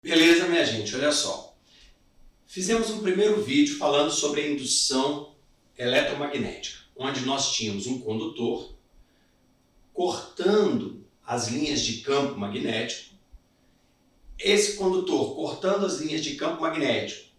Beleza, minha gente, olha só. Fizemos um primeiro vídeo falando sobre a indução eletromagnética, onde nós tínhamos um condutor cortando as linhas de campo magnético. Esse condutor cortando as linhas de campo magnético,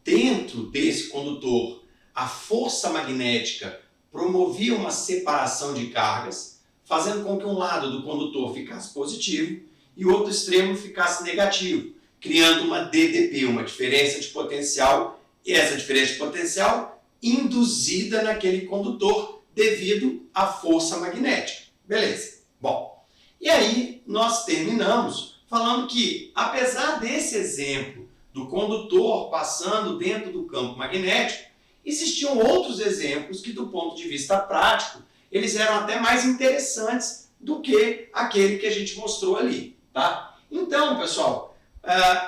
dentro desse condutor, a força magnética promovia uma separação de cargas, fazendo com que um lado do condutor ficasse positivo e o outro extremo ficasse negativo, criando uma DDP, uma diferença de potencial, e essa diferença de potencial induzida naquele condutor devido à força magnética. Beleza. Bom, e aí nós terminamos falando que, apesar desse exemplo do condutor passando dentro do campo magnético, existiam outros exemplos que, do ponto de vista prático, eles eram até mais interessantes do que aquele que a gente mostrou ali. Tá? Então, pessoal,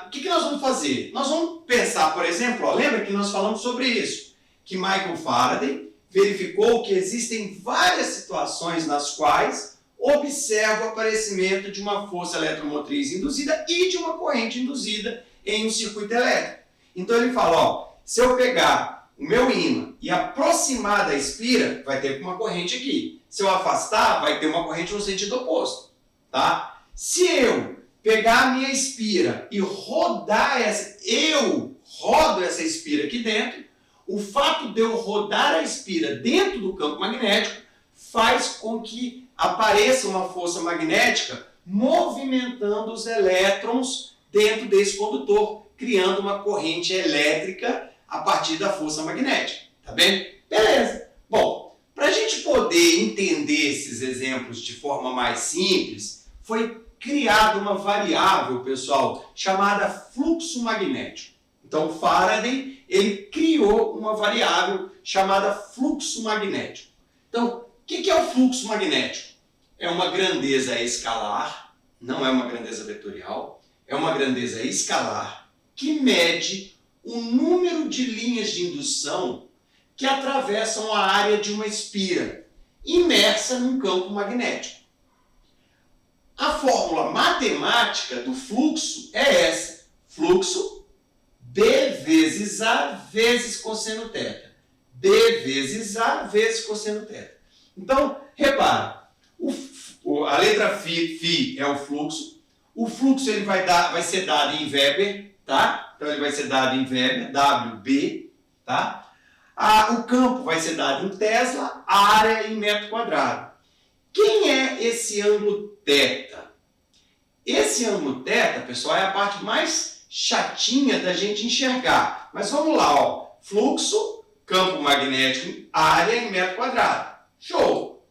o que nós vamos fazer? Nós vamos pensar, por exemplo, lembra que nós falamos sobre isso, que Michael Faraday verificou que existem várias situações nas quais observa o aparecimento de uma força eletromotriz induzida e de uma corrente induzida em um circuito elétrico. Então ele fala, se eu pegar o meu ímã e aproximar da espira, vai ter uma corrente aqui. Se eu afastar, vai ter uma corrente no sentido oposto. Tá? Se eu pegar a minha espira e rodar eu rodo essa espira aqui dentro, o fato de eu rodar a espira dentro do campo magnético faz com que apareça uma força magnética movimentando os elétrons dentro desse condutor, criando uma corrente elétrica a partir da força magnética. Tá bem? Beleza. Bom, para a gente poder entender esses exemplos de forma mais simples, foi criada uma variável, pessoal, chamada fluxo magnético. Então, Faraday, ele criou uma variável chamada fluxo magnético. Então, o que é o fluxo magnético? É uma grandeza escalar, não é uma grandeza vetorial, é uma grandeza escalar que mede o número de linhas de indução que atravessam a área de uma espira imersa num campo magnético. A fórmula matemática do fluxo é essa. Fluxo B vezes A vezes cosseno θ. B vezes A vezes cosseno θ. Então, repara, a letra φ é o fluxo. O fluxo ele vai ser dado em Weber, tá? Então ele vai ser dado em Weber, WB, tá? O campo vai ser dado em Tesla, a área em metro quadrado. Quem é esse ângulo θ? Esse ângulo θ, pessoal, é a parte mais chatinha da gente enxergar. Mas vamos lá, fluxo, campo magnético, área em metro quadrado. Show!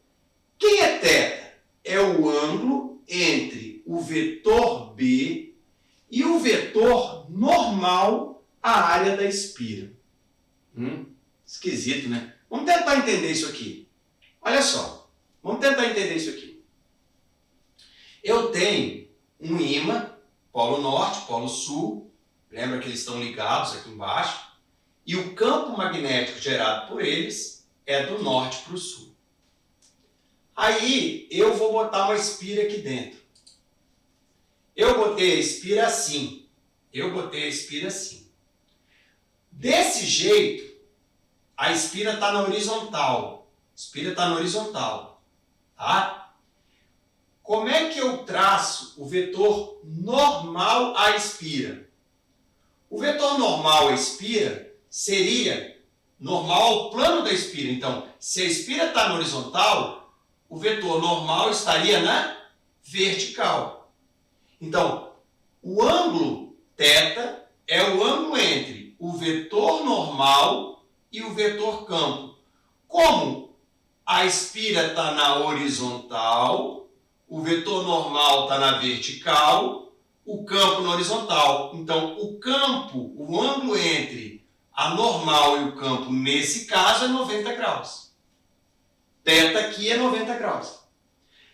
Quem é θ? É o ângulo entre o vetor B e o vetor normal à área da espira. Esquisito, né? Vamos tentar entender isso aqui. Olha só, vamos tentar entender isso aqui. Eu tenho um ímã, polo norte, polo sul, lembra que eles estão ligados aqui embaixo, e o campo magnético gerado por eles é do norte para o sul. Aí eu vou botar uma espira aqui dentro. Eu botei a espira assim. Desse jeito, a espira está na horizontal. Tá? Como é que eu traço o vetor normal à espira? O vetor normal à espira seria normal ao plano da espira. Então, se a espira está na horizontal, o vetor normal estaria na vertical. Então, o ângulo θ é o ângulo entre o vetor normal e o vetor campo. Como a espira está na horizontal, o vetor normal está na vertical, o campo na horizontal. Então, o campo, o ângulo entre a normal e o campo, nesse caso, é 90 graus. θ aqui é 90 graus.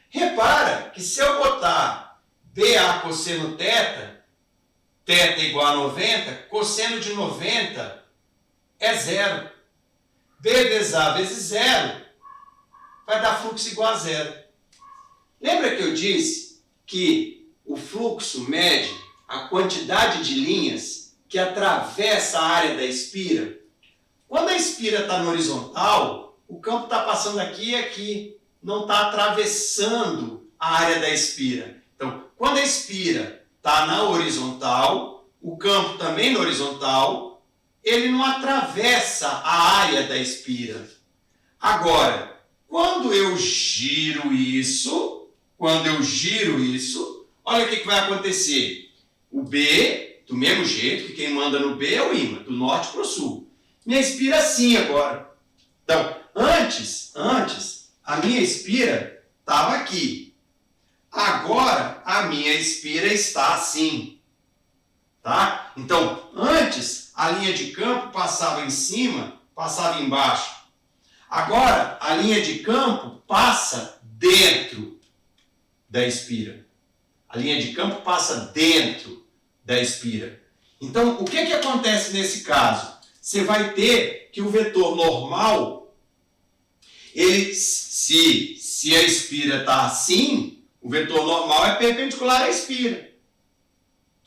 Repara que se eu botar BA cosseno θ, θ igual a 90, cosseno de 90 é zero. B vezes A vezes zero vai dar fluxo igual a zero. Lembra que eu disse que o fluxo mede a quantidade de linhas que atravessa a área da espira. Quando a espira está no horizontal, o campo está passando aqui e aqui, não está atravessando a área da espira. Então, quando a espira está na horizontal, o campo também no horizontal, ele não atravessa a área da espira. Agora, quando eu giro isso, olha o que vai acontecer. O B, do mesmo jeito, que quem manda no B é o ímã, do norte para o sul. Minha espira assim agora. Então, antes, a minha espira estava aqui. Agora, a minha espira está assim. Tá? Então, antes, a linha de campo passava em cima, passava embaixo. Agora, a linha de campo passa dentro da espira. A linha de campo passa dentro da espira. Então, o que acontece nesse caso? Você vai ter que o vetor normal, ele, se a espira está assim, o vetor normal é perpendicular à espira.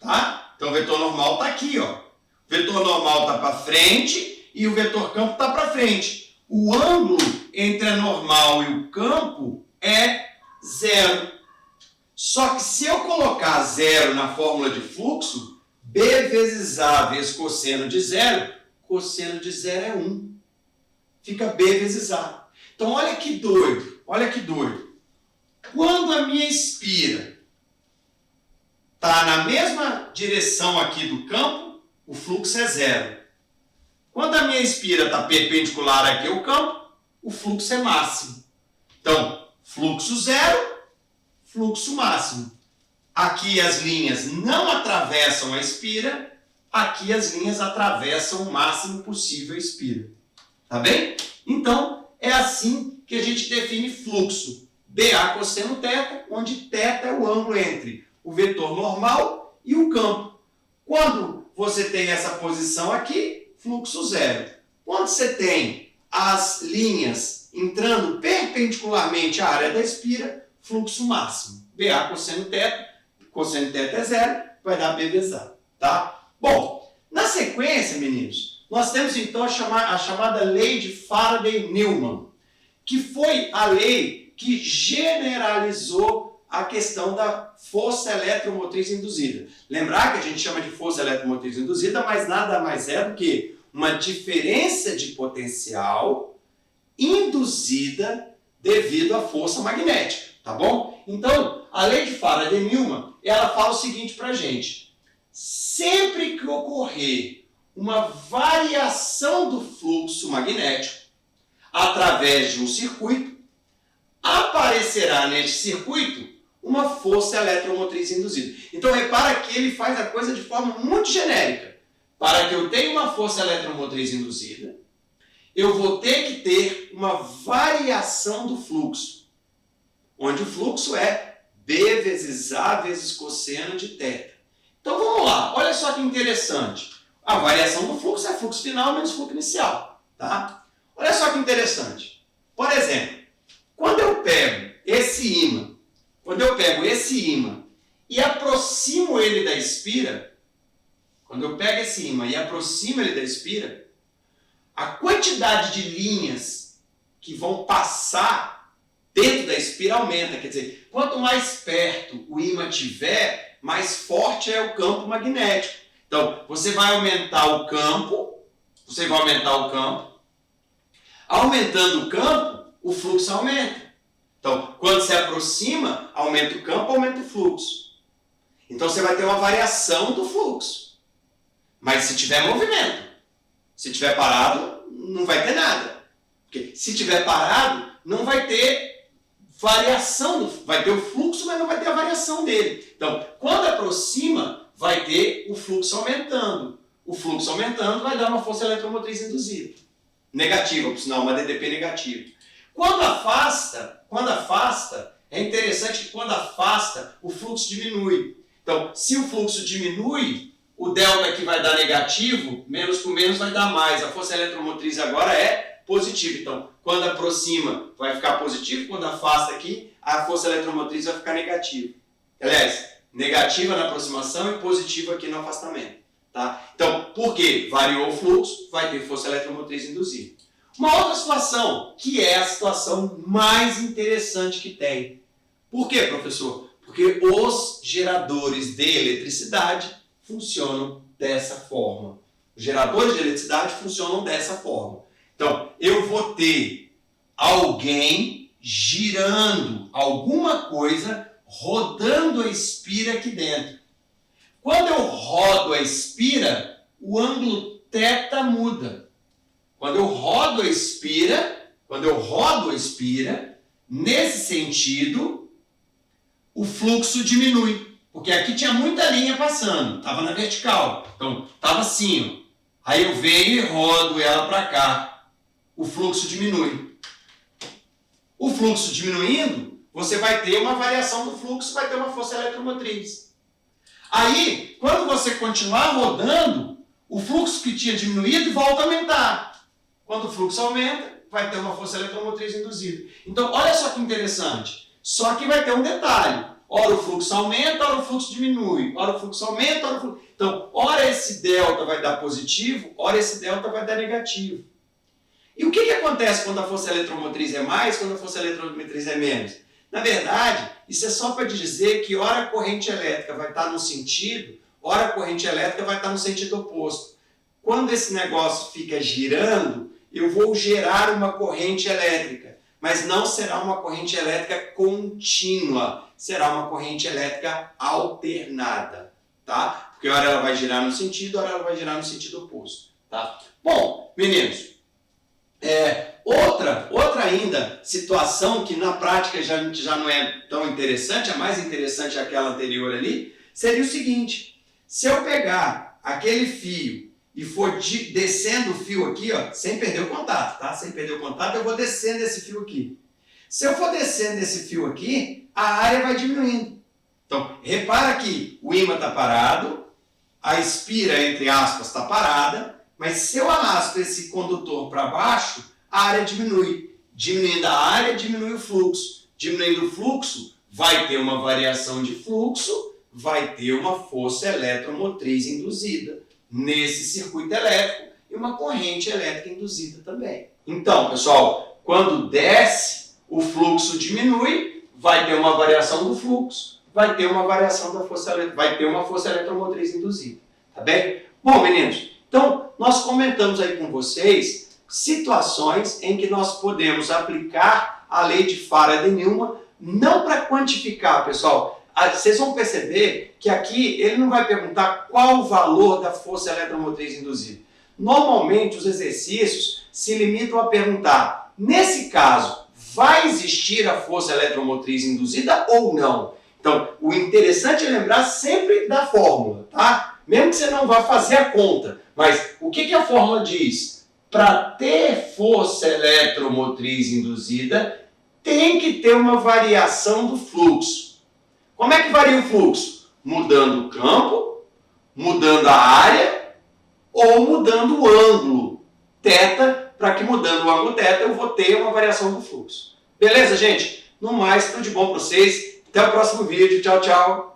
Tá? Então, o vetor normal está aqui. Ó. O vetor normal está para frente e o vetor campo está para frente. O ângulo entre a normal e o campo é zero. Só que se eu colocar zero na fórmula de fluxo, B vezes A vezes cosseno de zero é 1. Fica B vezes A. Então, olha que doido. Quando a minha espira está na mesma direção aqui do campo, o fluxo é zero. Quando a minha espira está perpendicular aqui ao campo, o fluxo é máximo. Então, fluxo zero, fluxo máximo. Aqui as linhas não atravessam a espira, aqui as linhas atravessam o máximo possível a espira. Tá bem? Então, é assim que a gente define fluxo. BA cosseno θ, onde θ é o ângulo entre o vetor normal e o campo. Quando você tem essa posição aqui, fluxo zero. Quando você tem as linhas entrando perpendicularmente à área da espira, fluxo máximo. BA cosseno θ é zero, vai dar B vezes A. Tá? Bom, na sequência, meninos, nós temos então a chamada lei de Faraday-Newman, que foi a lei que generalizou a questão da força eletromotriz induzida. Lembrar que a gente chama de força eletromotriz induzida, mas nada mais é do que uma diferença de potencial induzida devido à força magnética, tá bom? Então, a lei de Faraday-Newman, ela fala o seguinte pra gente: sempre que ocorrer uma variação do fluxo magnético através de um circuito, aparecerá neste circuito uma força eletromotriz induzida. Então, repara que ele faz a coisa de forma muito genérica. Para que eu tenha uma força eletromotriz induzida, eu vou ter que ter uma variação do fluxo, onde o fluxo é B vezes A vezes cosseno de θ. Então, vamos lá. Olha só que interessante. A variação do fluxo é fluxo final menos fluxo inicial. Tá? Olha só que interessante. Por exemplo, quando eu pego esse ímã e aproximo ele da espira, a quantidade de linhas que vão passar dentro da espira aumenta. Quer dizer, quanto mais perto o ímã tiver, mais forte é o campo magnético. Então, você vai aumentar o campo. Aumentando o campo, o fluxo aumenta. Então, quando se aproxima, aumenta o campo, aumenta o fluxo. Então, você vai ter uma variação do fluxo. Mas se tiver movimento, se tiver parado, não vai ter nada. Porque se tiver parado, não vai ter variação, vai ter o fluxo, mas não vai ter a variação dele. Então, quando aproxima, vai ter o fluxo aumentando. O fluxo aumentando vai dar uma força eletromotriz induzida. Negativa, por sinal, uma DDP negativa. Quando afasta, é interessante que quando afasta, o fluxo diminui. Então, se o fluxo diminui, o delta aqui vai dar negativo, menos com menos vai dar mais. A força eletromotriz agora é positiva. Então, quando aproxima, vai ficar positivo. Quando afasta aqui, a força eletromotriz vai ficar negativa. Aliás, Negativa na aproximação e positiva aqui no afastamento. Tá? Então, por quê? Variou o fluxo, vai ter força eletromotriz induzida. Uma outra situação, que é a situação mais interessante que tem. Por quê, professor? Porque os geradores de eletricidade funcionam dessa forma. Os geradores de eletricidade funcionam dessa forma. Então, eu vou ter alguém girando alguma coisa, rodando a espira aqui dentro. Quando eu rodo a espira, o ângulo θ muda. Quando eu rodo a espira, nesse sentido, o fluxo diminui. Porque aqui tinha muita linha passando, estava na vertical. Então, estava assim, ó. Aí eu venho e rodo ela para cá. O fluxo diminui. O fluxo diminuindo, você vai ter uma variação do fluxo, vai ter uma força eletromotriz. Aí, quando você continuar rodando, o fluxo que tinha diminuído volta a aumentar. Quando o fluxo aumenta, vai ter uma força eletromotriz induzida. Então, olha só que interessante. Só que vai ter um detalhe. Ora o fluxo aumenta, ora o fluxo diminui. Ora o fluxo aumenta, ora o fluxo... Então, ora esse delta vai dar positivo, ora esse delta vai dar negativo. E o que acontece quando a força eletromotriz é mais, quando a força eletromotriz é menos? Na verdade, isso é só para dizer que ora a corrente elétrica vai estar num sentido, ora a corrente elétrica vai estar no sentido oposto. Quando esse negócio fica girando, eu vou gerar uma corrente elétrica, mas não será uma corrente elétrica contínua, será uma corrente elétrica alternada, tá? Porque ora ela vai girar no sentido, ora ela vai girar no sentido oposto, tá? Bom, meninos, outra ainda situação que na prática já não é tão interessante, a mais interessante é aquela anterior ali, seria o seguinte: se eu pegar aquele fio e for descendo o fio aqui, ó, sem perder o contato, tá? Sem perder o contato, eu vou descendo esse fio aqui. Se eu for descendo esse fio aqui, a área vai diminuindo. Então, repara que o ímã está parado, a espira, entre aspas, está parada, mas se eu arrasto esse condutor para baixo, a área diminui. Diminuindo a área, diminui o fluxo. Diminuindo o fluxo, vai ter uma variação de fluxo, vai ter uma força eletromotriz induzida nesse circuito elétrico e uma corrente elétrica induzida também. Então, pessoal, quando desce, o fluxo diminui, vai ter uma variação do fluxo, vai ter uma variação da força elétrica, vai ter uma força eletromotriz induzida. Tá bem? Bom, meninos, então nós comentamos aí com vocês situações em que nós podemos aplicar a lei de Faraday-Newman, não para quantificar, pessoal. Vocês vão perceber que aqui ele não vai perguntar qual o valor da força eletromotriz induzida. Normalmente os exercícios se limitam a perguntar, nesse caso, vai existir a força eletromotriz induzida ou não? Então, o interessante é lembrar sempre da fórmula, tá? Mesmo que você não vá fazer a conta. Mas o que a fórmula diz? Para ter força eletromotriz induzida, tem que ter uma variação do fluxo. Como é que varia o fluxo? Mudando o campo, mudando a área ou mudando o ângulo θ, para que mudando o ângulo θ eu vou ter uma variação do fluxo. Beleza, gente? No mais, tudo de bom para vocês. Até o próximo vídeo. Tchau, tchau.